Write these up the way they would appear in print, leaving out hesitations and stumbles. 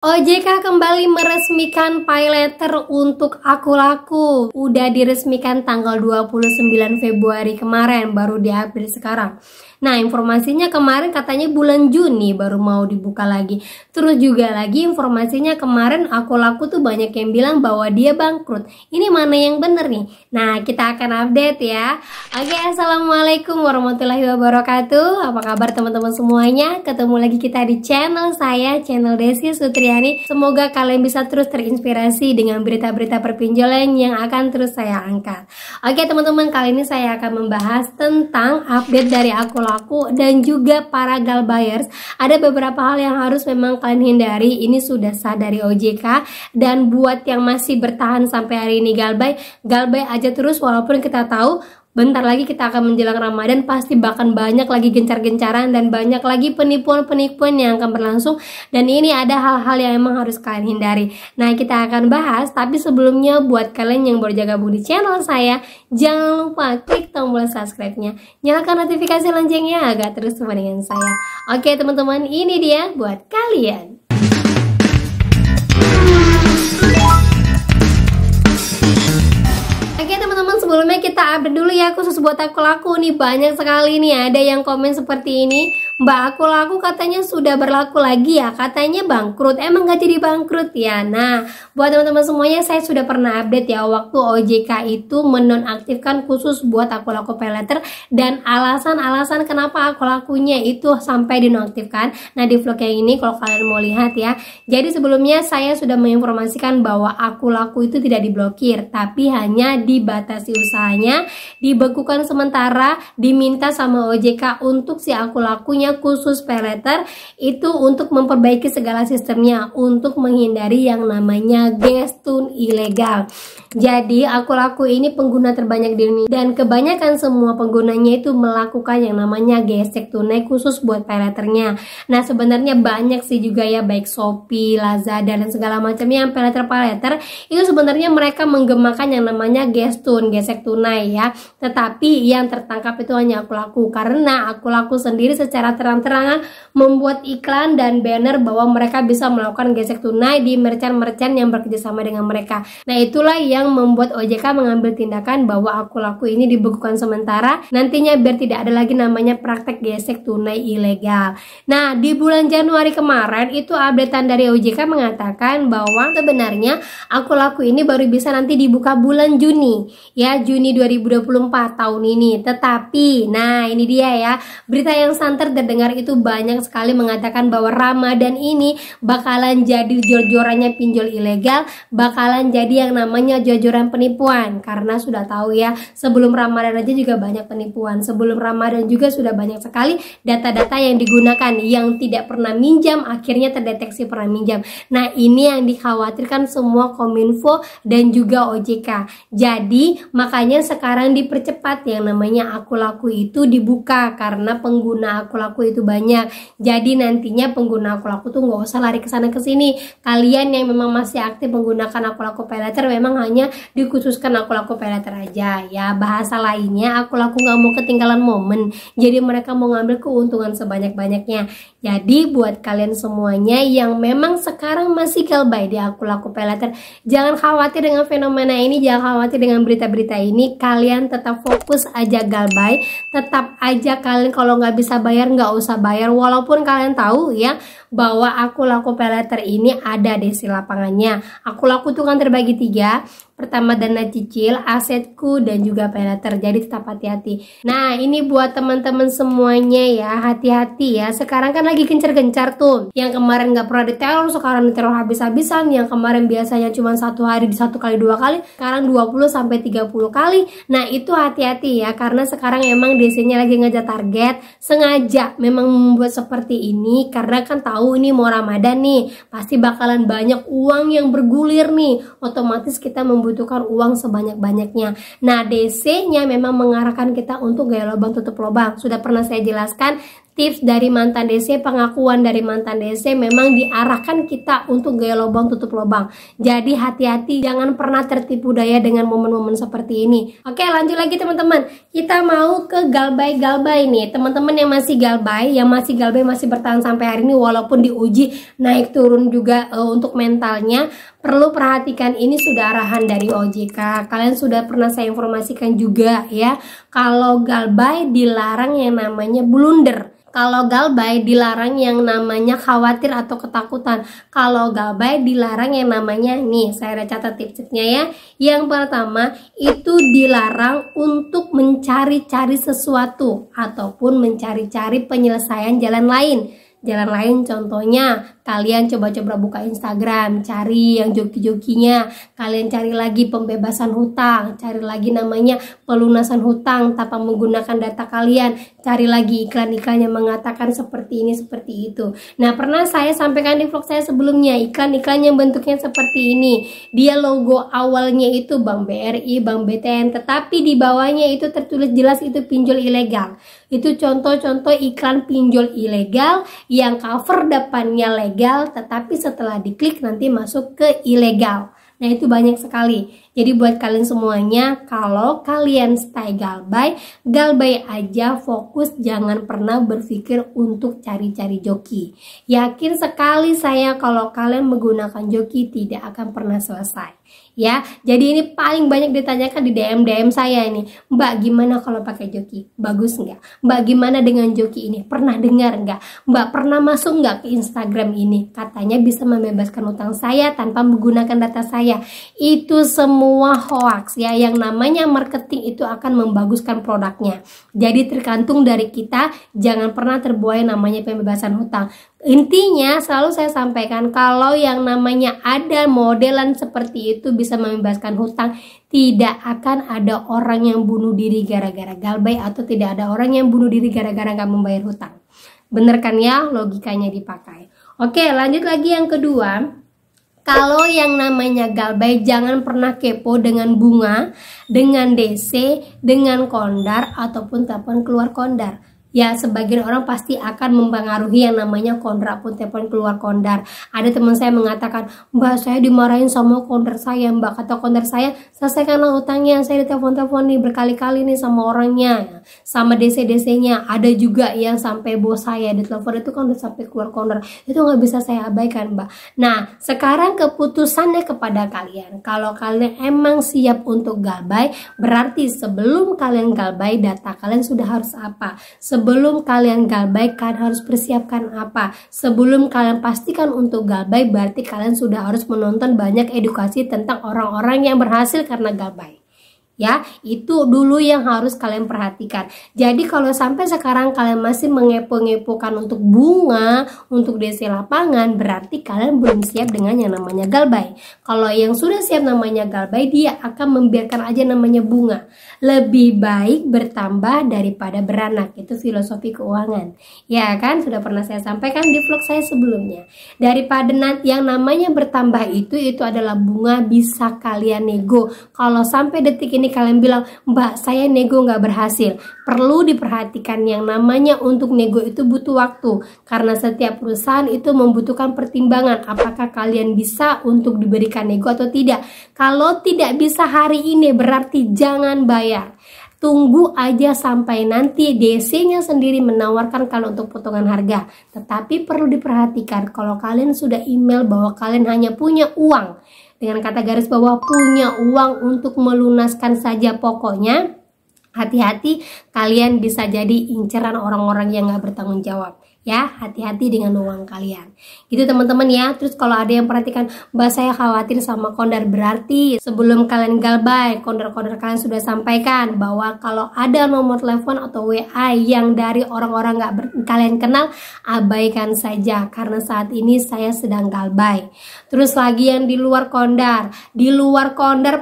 OJK kembali meresmikan paylater untuk Aku Laku. Udah diresmikan tanggal 29 Februari kemarin, baru diupdate sekarang. Nah, informasinya kemarin katanya bulan Juni baru mau dibuka lagi. Terus juga lagi informasinya kemarin Aku Laku tuh banyak yang bilang bahwa dia bangkrut. Ini mana yang bener nih? Nah, kita akan update ya. Oke, assalamualaikum warahmatullahi wabarakatuh. Apa kabar teman-teman semuanya? Ketemu lagi kita di channel saya, channel Desi Sutriani. Semoga kalian bisa terus terinspirasi dengan berita-berita perpinjolan yang akan terus saya angkat. Oke teman-teman, kali ini saya akan membahas tentang update dari Aku Laku dan juga para gal buyers. Ada beberapa hal yang harus memang kalian hindari. Ini sudah sah dari OJK. Dan buat yang masih bertahan sampai hari ini gal buy aja terus, walaupun kita tahu bentar lagi kita akan menjelang Ramadan, pasti bahkan banyak lagi gencar-gencaran dan banyak lagi penipuan-penipuan yang akan berlangsung. Dan ini ada hal-hal yang emang harus kalian hindari. Nah, kita akan bahas, tapi sebelumnya buat kalian yang baru gabung di channel saya, jangan lupa klik tombol subscribe-nya, nyalakan notifikasi loncengnya agar terus bersama dengan saya. Oke teman-teman, ini dia buat kalian. Sebelumnya kita update dulu ya, khusus buat Aku Laku nih, banyak sekali nih ada yang komen seperti ini. Mbak, Aku Laku katanya sudah berlaku lagi ya, katanya bangkrut. Emang gak jadi bangkrut ya? Nah, buat teman-teman semuanya, saya sudah pernah update ya waktu OJK itu menonaktifkan khusus buat Aku Laku paylater dan alasan-alasan kenapa Aku Lakunya itu sampai dinonaktifkan. Nah, di vlog yang ini kalau kalian mau lihat ya. Jadi sebelumnya saya sudah menginformasikan bahwa Aku Laku itu tidak diblokir, tapi hanya dibatasi usahanya, dibekukan sementara, diminta sama OJK untuk si Aku Lakunya khusus paylater itu untuk memperbaiki segala sistemnya untuk menghindari yang namanya gestun ilegal. Jadi Aku Laku ini pengguna terbanyak di dunia dan kebanyakan semua penggunanya itu melakukan yang namanya gesek tunai khusus buat paylaternya. Nah, sebenarnya banyak sih juga ya, baik Shopee, Lazada dan segala macamnya yang paylater itu sebenarnya mereka menggemakan yang namanya gestun, gesek tunai ya. Tetapi yang tertangkap itu hanya Aku Laku, karena Aku Laku sendiri secara terang-terangan membuat iklan dan banner bahwa mereka bisa melakukan gesek tunai di merchant-merchant yang bekerjasama dengan mereka. Nah, itulah yang membuat OJK mengambil tindakan bahwa Aku Laku ini dibekukan sementara, nantinya biar tidak ada lagi namanya praktek gesek tunai ilegal. Nah, di bulan Januari kemarin itu updatean dari OJK mengatakan bahwa sebenarnya Aku Laku ini baru bisa nanti dibuka bulan Juni ya, Juni 2024 tahun ini. Tetapi nah ini dia ya, berita yang santer terdengar itu banyak sekali mengatakan bahwa Ramadan ini bakalan jadi jor-jorannya pinjol ilegal, bakalan jadi yang namanya jor-joran penipuan. Karena sudah tahu ya, sebelum Ramadan aja juga banyak penipuan, sebelum Ramadan juga sudah banyak sekali data-data yang digunakan yang tidak pernah minjam akhirnya terdeteksi pernah minjam. Nah, ini yang dikhawatirkan semua Kominfo dan juga OJK. Jadi makanya sekarang dipercepat yang namanya Aku Laku itu dibuka, karena pengguna Aku Laku itu banyak. Jadi nantinya pengguna Aku Laku tuh nggak usah lari ke sana ke sini. Kalian yang memang masih aktif menggunakan Aku Laku paylater memang hanya dikhususkan Aku Laku paylater aja ya. Bahasa lainnya, Aku Laku nggak mau ketinggalan momen. Jadi mereka mau ngambil keuntungan sebanyak-banyaknya. Jadi buat kalian semuanya yang memang sekarang masih gal buy di Aku Laku paylater, jangan khawatir dengan fenomena ini, jangan khawatir dengan berita-berita ini. Kalian tetap fokus aja gal buy, tetap aja kalian kalau nggak bisa bayar nggak usah bayar, walaupun kalian tahu ya bahwa Aku Laku paylater ini ada desi lapangannya. Aku Laku tuh kan terbagi 3. Pertama dana cicil, asetku, dan juga paylater. Jadi tetap hati-hati. Nah, ini buat teman-teman semuanya ya, hati-hati ya. Sekarang kan lagi gencar-gencar tuh. Yang kemarin nggak pernah diteror, sekarang diteror habis-habisan. Yang kemarin biasanya cuma 1 hari di 1 kali 2 kali, sekarang 20-30 kali. Nah, itu hati-hati ya, karena sekarang emang desinya lagi ngejar target. Sengaja memang membuat seperti ini karena kan tahu ini mau Ramadan nih, pasti bakalan banyak uang yang bergulir nih. Otomatis kita membutuhkan uang sebanyak-banyaknya. Nah, DC-nya memang mengarahkan kita untuk gaya lubang tutup lubang. Sudah pernah saya jelaskan, tips dari mantan DC, pengakuan dari mantan DC memang diarahkan kita untuk gaya lubang tutup lubang. Jadi hati-hati, jangan pernah tertipu daya dengan momen-momen seperti ini. Oke, lanjut lagi teman-teman. Kita mau ke galbay nih. Teman-teman yang masih galbay, masih bertahan sampai hari ini walaupun diuji naik turun juga untuk mentalnya, perlu perhatikan, ini sudah arahan dari OJK. Kalian sudah pernah saya informasikan juga ya, kalau galbay dilarang yang namanya blunder. Kalau galbay dilarang yang namanya khawatir atau ketakutan. Kalau galbay dilarang yang namanya, nih saya ada catat tips-tipsnya ya. Yang pertama itu dilarang untuk mencari-cari sesuatu ataupun mencari-cari penyelesaian jalan lain. Jalan lain contohnya kalian coba-coba buka Instagram, cari yang joki-jokinya, kalian cari lagi pembebasan hutang, cari lagi namanya pelunasan hutang tanpa menggunakan data kalian, cari lagi iklan-iklan yang mengatakan seperti ini, seperti itu. Nah, pernah saya sampaikan di vlog saya sebelumnya, iklan-iklan yang bentuknya seperti ini, dia logo awalnya itu Bank BRI, Bank BTN, tetapi di bawahnya itu tertulis jelas itu pinjol ilegal. Itu contoh-contoh iklan pinjol ilegal yang cover depannya legal, tetapi setelah diklik nanti masuk ke ilegal. Nah, itu banyak sekali. Jadi buat kalian semuanya, kalau kalian stay galbay aja, fokus, jangan pernah berpikir untuk cari-cari joki. Yakin sekali saya kalau kalian menggunakan joki tidak akan pernah selesai. Ya, jadi ini paling banyak ditanyakan di DM saya ini, Mbak gimana kalau pakai joki? Bagus nggak? Mbak gimana dengan joki ini? Pernah dengar nggak? Mbak pernah masuk nggak ke Instagram ini? Katanya bisa membebaskan utang saya tanpa menggunakan data saya. Itu semua hoax ya, yang namanya marketing itu akan membaguskan produknya. Jadi tergantung dari kita, jangan pernah terbuai namanya pembebasan hutang. Intinya selalu saya sampaikan, kalau yang namanya ada modelan seperti itu bisa membebaskan hutang, tidak akan ada orang yang bunuh diri gara-gara galbay, atau tidak ada orang yang bunuh diri gara-gara nggak membayar hutang. Bener kan ya, logikanya dipakai. Oke, lanjut lagi yang kedua. Kalau yang namanya galbay, jangan pernah kepo dengan bunga, dengan DC, dengan kondar, ataupun telepon keluar kondar. Ya, sebagian orang pasti akan mempengaruhi yang namanya kondar pun telepon keluar kondar. Ada teman saya mengatakan, Mbak saya dimarahin sama kondar saya, Mbak. Kata kondar saya, selesaikanlah utangnya, saya ditelepon-telepon nih berkali-kali nih sama orangnya, sama DC-DC-nya. Ada juga yang sampai bos saya ditelepon, itu kan udah sampai keluar kondar. Itu nggak bisa saya abaikan, Mbak. Nah, sekarang keputusannya kepada kalian. Kalau kalian emang siap untuk galbay, berarti sebelum kalian galbay, data kalian sudah harus apa? Sebelum kalian galbay, kalian harus persiapkan apa? Sebelum kalian pastikan untuk galbay, berarti kalian sudah harus menonton banyak edukasi tentang orang-orang yang berhasil karena galbay. Ya, itu dulu yang harus kalian perhatikan. Jadi kalau sampai sekarang kalian masih mengepo-ngepokan untuk bunga, untuk DC lapangan, berarti kalian belum siap dengan yang namanya galbay. Kalau yang sudah siap namanya galbay, dia akan membiarkan aja namanya bunga. Lebih baik bertambah daripada beranak. Itu filosofi keuangan. Ya kan, sudah pernah saya sampaikan di vlog saya sebelumnya. Daripada yang namanya bertambah itu adalah bunga, bisa kalian nego. Kalau sampai detik ini kalian bilang, Mbak saya nego nggak berhasil, perlu diperhatikan yang namanya untuk nego itu butuh waktu, karena setiap perusahaan itu membutuhkan pertimbangan apakah kalian bisa untuk diberikan nego atau tidak. Kalau tidak bisa hari ini, berarti jangan bayar. Tunggu aja sampai nanti DC-nya sendiri menawarkan kalau untuk potongan harga. Tetapi perlu diperhatikan, kalau kalian sudah email bahwa kalian hanya punya uang, dengan kata garis bawah punya uang untuk melunaskan saja pokoknya, hati-hati, kalian bisa jadi inceran orang-orang yang gak bertanggung jawab. Ya, hati-hati dengan uang kalian. Gitu teman-teman ya. Terus kalau ada yang perhatikan, Mbak saya khawatir sama kondar, berarti sebelum kalian galbay, kondar-kondar kalian sudah sampaikan bahwa kalau ada nomor telepon atau WA yang dari orang-orang kalian kenal, abaikan saja karena saat ini saya sedang galbay. Terus lagi yang di luar kondar,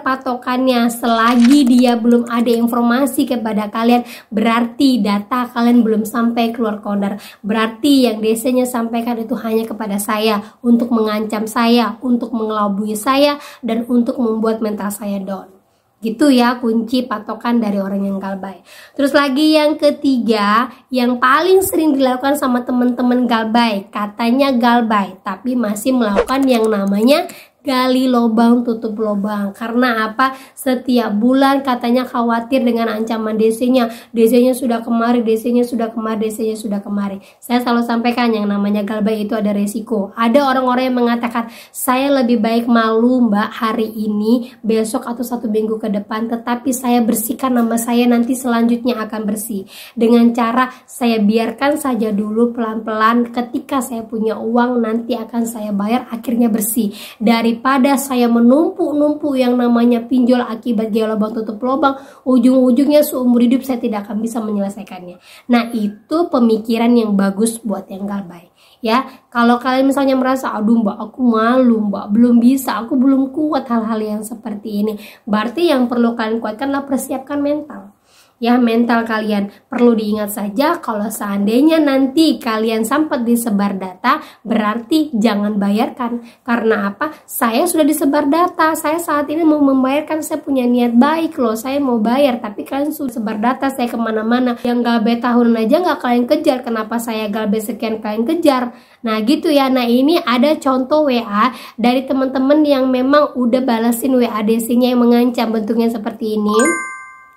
patokannya selagi dia belum ada informasi kepada kalian, berarti data kalian belum sampai keluar kondar. Berarti yang DC-nya sampaikan itu hanya kepada saya, untuk mengancam saya, untuk mengelabui saya, dan untuk membuat mental saya down. Gitu ya kunci patokan dari orang yang galbay. Terus lagi yang ketiga, yang paling sering dilakukan sama teman-teman galbay, katanya galbay tapi masih melakukan yang namanya gali lubang tutup lubang. Karena apa? Setiap bulan katanya khawatir dengan ancaman DC-nya. DC-nya sudah kemari, DC-nya sudah kemari, DC-nya sudah kemari. Saya selalu sampaikan yang namanya galbay itu ada resiko. Ada orang-orang yang mengatakan, saya lebih baik malu mbak hari ini, besok atau 1 minggu ke depan, tetapi saya bersihkan nama saya, nanti selanjutnya akan bersih. Dengan cara saya biarkan saja dulu pelan-pelan, ketika saya punya uang nanti akan saya bayar, akhirnya bersih. Daripada saya menumpuk-numpuk yang namanya pinjol akibat gali lubang tutup lubang, ujung-ujungnya seumur hidup saya tidak akan bisa menyelesaikannya. Nah, itu pemikiran yang bagus buat yang galbay. Ya, kalau kalian misalnya merasa, aduh mbak aku malu mbak, belum bisa, aku belum kuat hal-hal yang seperti ini, berarti yang perlu kalian kuatkan adalah persiapkan mental. Ya, mental kalian perlu diingat saja, kalau seandainya nanti kalian sempat disebar data, berarti jangan bayarkan. Karena apa? Saya sudah disebar data, saya saat ini mau membayarkan, saya punya niat baik loh, saya mau bayar, tapi kalian sudah sebar data saya kemana-mana. Yang galbay tahunan aja nggak kalian kejar, kenapa saya galbay sekian kalian kejar? Nah gitu ya. Nah ini ada contoh WA dari teman-teman yang memang udah balasin WA DC-nya yang mengancam, bentuknya seperti ini.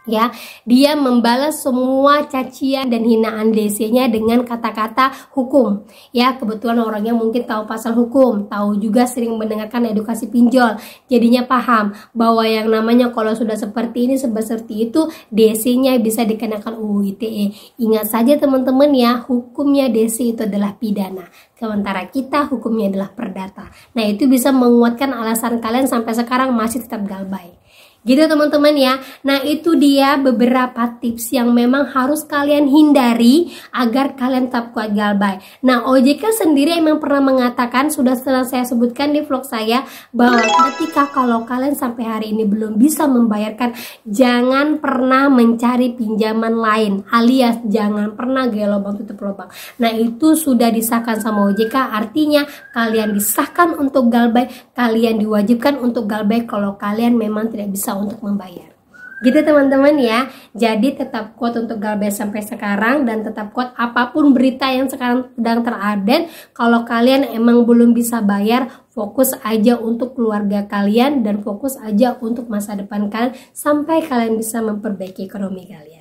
Ya, dia membalas semua cacian dan hinaan DC-nya dengan kata-kata hukum. Ya, kebetulan orangnya mungkin tahu pasal hukum, tahu juga sering mendengarkan edukasi pinjol. Jadinya paham bahwa yang namanya kalau sudah seperti ini, seperti itu, DC-nya bisa dikenakan UU ITE. Ingat saja teman-teman ya, hukumnya DC itu adalah pidana. Sementara kita hukumnya adalah perdata. Nah, itu bisa menguatkan alasan kalian sampai sekarang masih tetap galbay. Gitu teman-teman ya. Nah itu dia beberapa tips yang memang harus kalian hindari agar kalian tetap kuat galbay. Nah OJK sendiri emang pernah mengatakan, sudah saya sebutkan di vlog saya, bahwa ketika kalau kalian sampai hari ini belum bisa membayarkan, jangan pernah mencari pinjaman lain, alias jangan pernah gali lubang tutup lubang. Nah itu sudah disahkan sama OJK, artinya kalian disahkan untuk galbay, kalian diwajibkan untuk galbay kalau kalian memang tidak bisa untuk membayar. Gitu teman-teman ya. Jadi tetap kuat untuk galbay sampai sekarang, dan tetap kuat apapun berita yang sekarang sedang terupdate. Kalau kalian emang belum bisa bayar, fokus aja untuk keluarga kalian dan fokus aja untuk masa depan kalian sampai kalian bisa memperbaiki ekonomi kalian.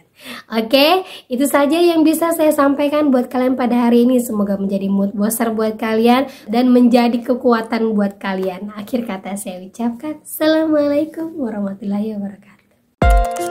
Oke, itu saja yang bisa saya sampaikan buat kalian pada hari ini. Semoga menjadi mood booster buat kalian dan menjadi kekuatan buat kalian. Akhir kata saya ucapkan, Assalamualaikum warahmatullahi wabarakatuh.